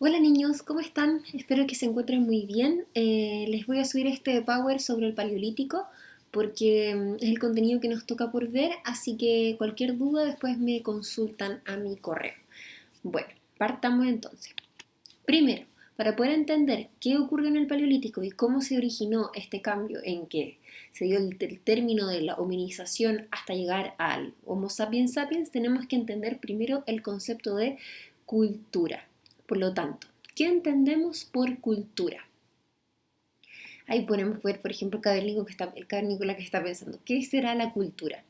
Hola niños, ¿cómo están? Espero que se encuentren muy bien. Les voy a subir este Power sobre el Paleolítico porque es el contenido que nos toca por ver, así que cualquier duda después me consultan a mi correo. Bueno, partamos entonces. Primero, para poder entender qué ocurrió en el Paleolítico y cómo se originó este cambio en que se dio el término de la hominización hasta llegar al Homo sapiens sapiens, tenemos que entender primero el concepto de cultura. Por lo tanto, ¿qué entendemos por cultura? Ahí podemos ver, por ejemplo, el cavernícola que está pensando, ¿qué será la cultura?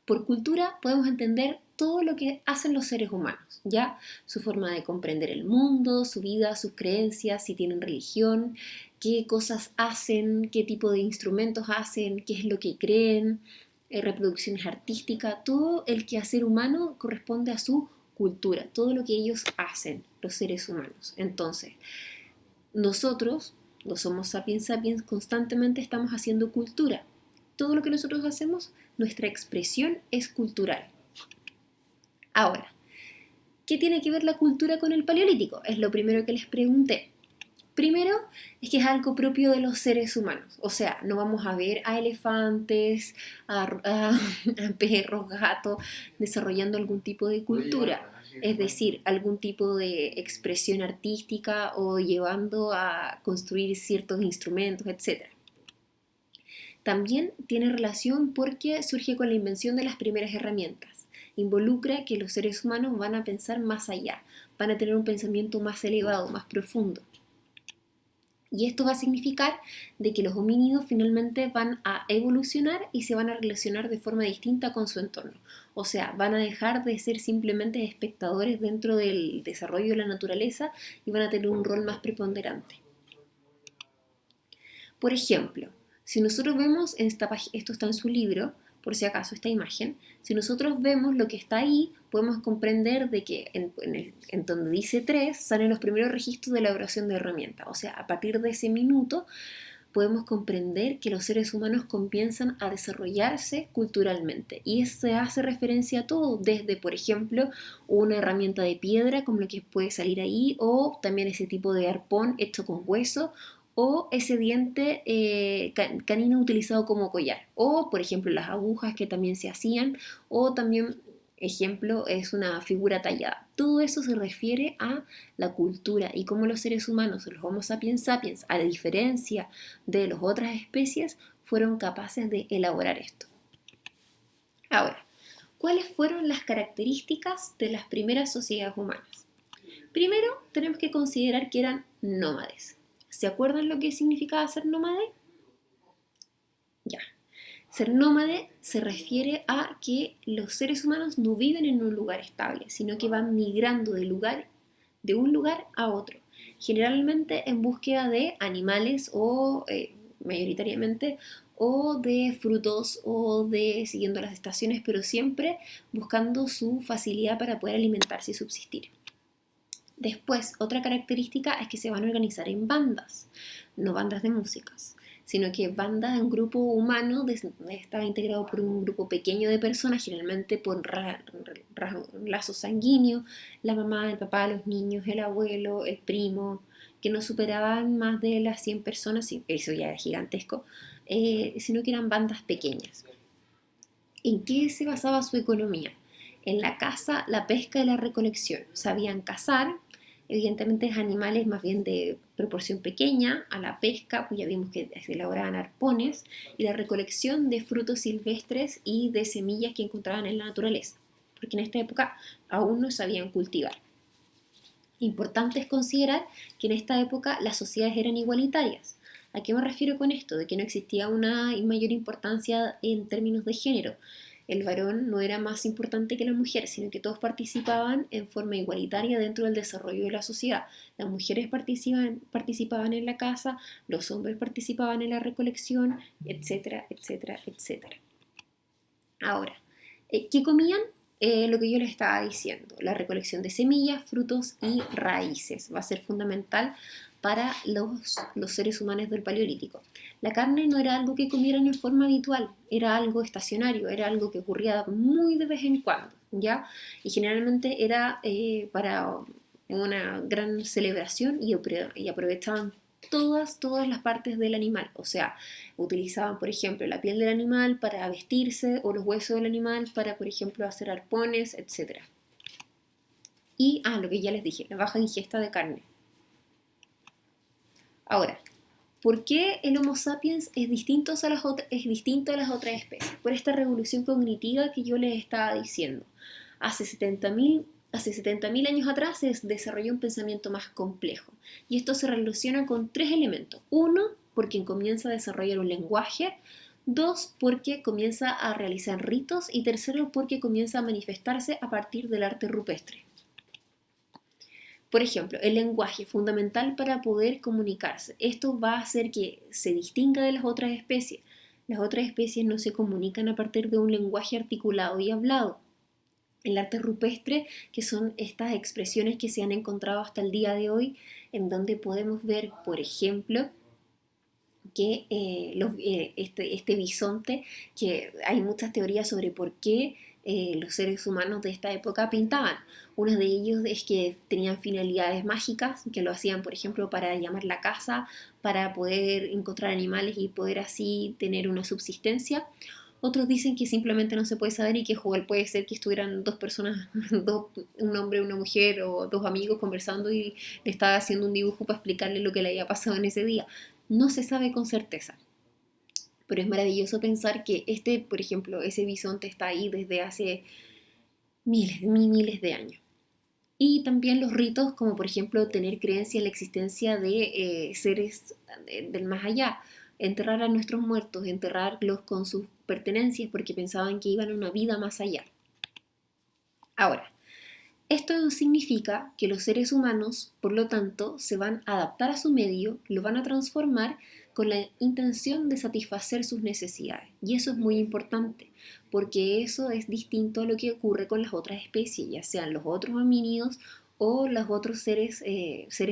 Por cultura podemos entender todo lo que hacen los seres humanos, ¿ya? Su forma de comprender el mundo, su vida, sus creencias, si tienen religión, qué cosas hacen, qué tipo de instrumentos hacen, qué es lo que creen, reproducciones artísticas, todo el quehacer humano corresponde a su cultura, todo lo que ellos hacen, los seres humanos. Entonces, nosotros, los Homo sapiens sapiens, constantemente estamos haciendo cultura. Todo lo que nosotros hacemos, nuestra expresión es cultural. Ahora, ¿qué tiene que ver la cultura con el paleolítico? Es lo primero que les pregunté. Primero, es que es algo propio de los seres humanos. O sea, no vamos a ver a elefantes, a perros, gatos, desarrollando algún tipo de cultura. Es decir, algún tipo de expresión artística o llevando a construir ciertos instrumentos, etc. También tiene relación porque surge con la invención de las primeras herramientas. Involucra que los seres humanos van a pensar más allá, van a tener un pensamiento más elevado, más profundo. Y esto va a significar de que los homínidos finalmente van a evolucionar y se van a relacionar de forma distinta con su entorno. O sea, van a dejar de ser simplemente espectadores dentro del desarrollo de la naturaleza y van a tener un rol más preponderante. Por ejemplo, si nosotros vemos, esto está en su libro, por si acaso, esta imagen, si nosotros vemos lo que está ahí, podemos comprender de que en donde dice 3 salen los primeros registros de elaboración de herramientas. O sea, a partir de ese minuto podemos comprender que los seres humanos comienzan a desarrollarse culturalmente. Y eso hace referencia a todo, desde, por ejemplo, una herramienta de piedra, como lo que puede salir ahí, o también ese tipo de arpón hecho con hueso, o ese diente canino utilizado como collar, o por ejemplo las agujas que también se hacían, o también, ejemplo, es una figura tallada. Todo eso se refiere a la cultura y cómo los seres humanos, los Homo sapiens sapiens, a la diferencia de las otras especies, fueron capaces de elaborar esto. Ahora, ¿cuáles fueron las características de las primeras sociedades humanas? Primero, tenemos que considerar que eran nómades. ¿Se acuerdan lo que significaba ser nómade? Ya. Ser nómade se refiere a que los seres humanos no viven en un lugar estable, sino que van migrando de un lugar a otro, generalmente en búsqueda de animales o mayoritariamente o de frutos o de siguiendo las estaciones, pero siempre buscando su facilidad para poder alimentarse y subsistir. Después, otra característica es que se van a organizar en bandas, no bandas de músicas, sino que bandas, un grupo humano estaba integrado por un grupo pequeño de personas, generalmente por lazos sanguíneos, la mamá, el papá, los niños, el abuelo, el primo, que no superaban más de las 100 personas, y eso ya era gigantesco, sino que eran bandas pequeñas. ¿En qué se basaba su economía? En la caza, la pesca y la recolección. Sabían cazar, evidentemente animales más bien de proporción pequeña, a la pesca, pues ya vimos que se elaboraban arpones, y la recolección de frutos silvestres y de semillas que encontraban en la naturaleza, porque en esta época aún no sabían cultivar. Importante es considerar que en esta época las sociedades eran igualitarias. ¿A qué me refiero con esto? De que no existía una mayor importancia en términos de género. El varón no era más importante que la mujer, sino que todos participaban en forma igualitaria dentro del desarrollo de la sociedad. Las mujeres participaban en la casa, los hombres participaban en la recolección, etcétera, etcétera, etcétera. Ahora, ¿qué comían? Lo que yo les estaba diciendo, la recolección de semillas, frutos y raíces va a ser fundamental para los seres humanos del Paleolítico. La carne no era algo que comieran en forma habitual, era algo estacionario, era algo que ocurría muy de vez en cuando, ¿ya? Y generalmente era en una gran celebración y aprovechaban todas las partes del animal. O sea, utilizaban, por ejemplo, la piel del animal para vestirse o los huesos del animal para, por ejemplo, hacer arpones, etcétera. Y, lo que ya les dije, la baja ingesta de carne. Ahora, ¿por qué el Homo sapiens es distinto a las otras especies? Por esta revolución cognitiva que yo les estaba diciendo. Hace 70.000 años atrás se desarrolló un pensamiento más complejo. Y esto se relaciona con tres elementos. Uno, porque comienza a desarrollar un lenguaje. Dos, porque comienza a realizar ritos. Y tercero, porque comienza a manifestarse a partir del arte rupestre. Por ejemplo, el lenguaje fundamental para poder comunicarse. Esto va a hacer que se distinga de las otras especies. Las otras especies no se comunican a partir de un lenguaje articulado y hablado. El arte rupestre, que son estas expresiones que se han encontrado hasta el día de hoy, en donde podemos ver, por ejemplo, que este bisonte, que hay muchas teorías sobre por qué los seres humanos de esta época pintaban. Uno de ellos es que tenían finalidades mágicas, que lo hacían, por ejemplo, para llamar la caza, para poder encontrar animales y poder así tener una subsistencia. Otros dicen que simplemente no se puede saber y que igual puede ser que estuvieran dos personas, un hombre y una mujer o dos amigos conversando y le estaba haciendo un dibujo para explicarle lo que le había pasado en ese día. No se sabe con certeza. Pero es maravilloso pensar que por ejemplo, ese bisonte está ahí desde hace miles de años. Y también los ritos, como por ejemplo tener creencia en la existencia de seres del más allá, enterrar a nuestros muertos, enterrarlos con sus pertenencias porque pensaban que iban a una vida más allá. Ahora, esto significa que los seres humanos, por lo tanto, se van a adaptar a su medio, lo van a transformar con la intención de satisfacer sus necesidades. Y eso es muy importante, porque eso es distinto a lo que ocurre con las otras especies, ya sean los otros homínidos o los otros seres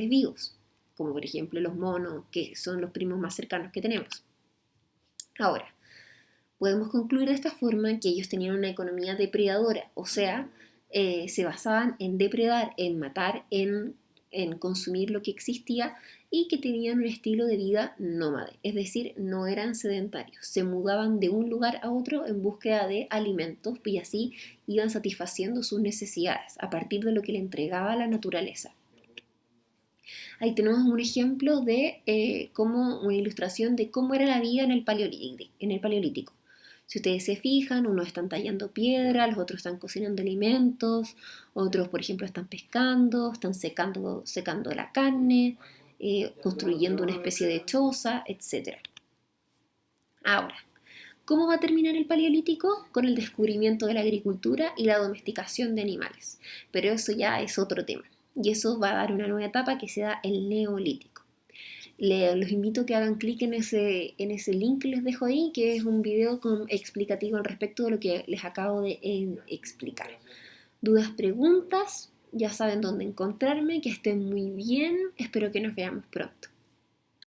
vivos, como por ejemplo los monos, que son los primos más cercanos que tenemos. Ahora, podemos concluir de esta forma que ellos tenían una economía depredadora, o sea, se basaban en depredar, en matar, en consumir lo que existía y que tenían un estilo de vida nómade, es decir, no eran sedentarios, se mudaban de un lugar a otro en búsqueda de alimentos y así iban satisfaciendo sus necesidades a partir de lo que le entregaba la naturaleza. Ahí tenemos un ejemplo de una ilustración de cómo era la vida en el Paleolítico. Si ustedes se fijan, unos están tallando piedra, los otros están cocinando alimentos, otros, por ejemplo, están pescando, están secando la carne, construyendo una especie de choza, etc. Ahora, ¿cómo va a terminar el Paleolítico? Con el descubrimiento de la agricultura y la domesticación de animales. Pero eso ya es otro tema. Y eso va a dar una nueva etapa que se da el Neolítico. Los invito a que hagan clic en ese link que les dejo ahí, que es un video explicativo al respecto de lo que les acabo de explicar. Dudas, preguntas, ya saben dónde encontrarme, que estén muy bien, espero que nos veamos pronto.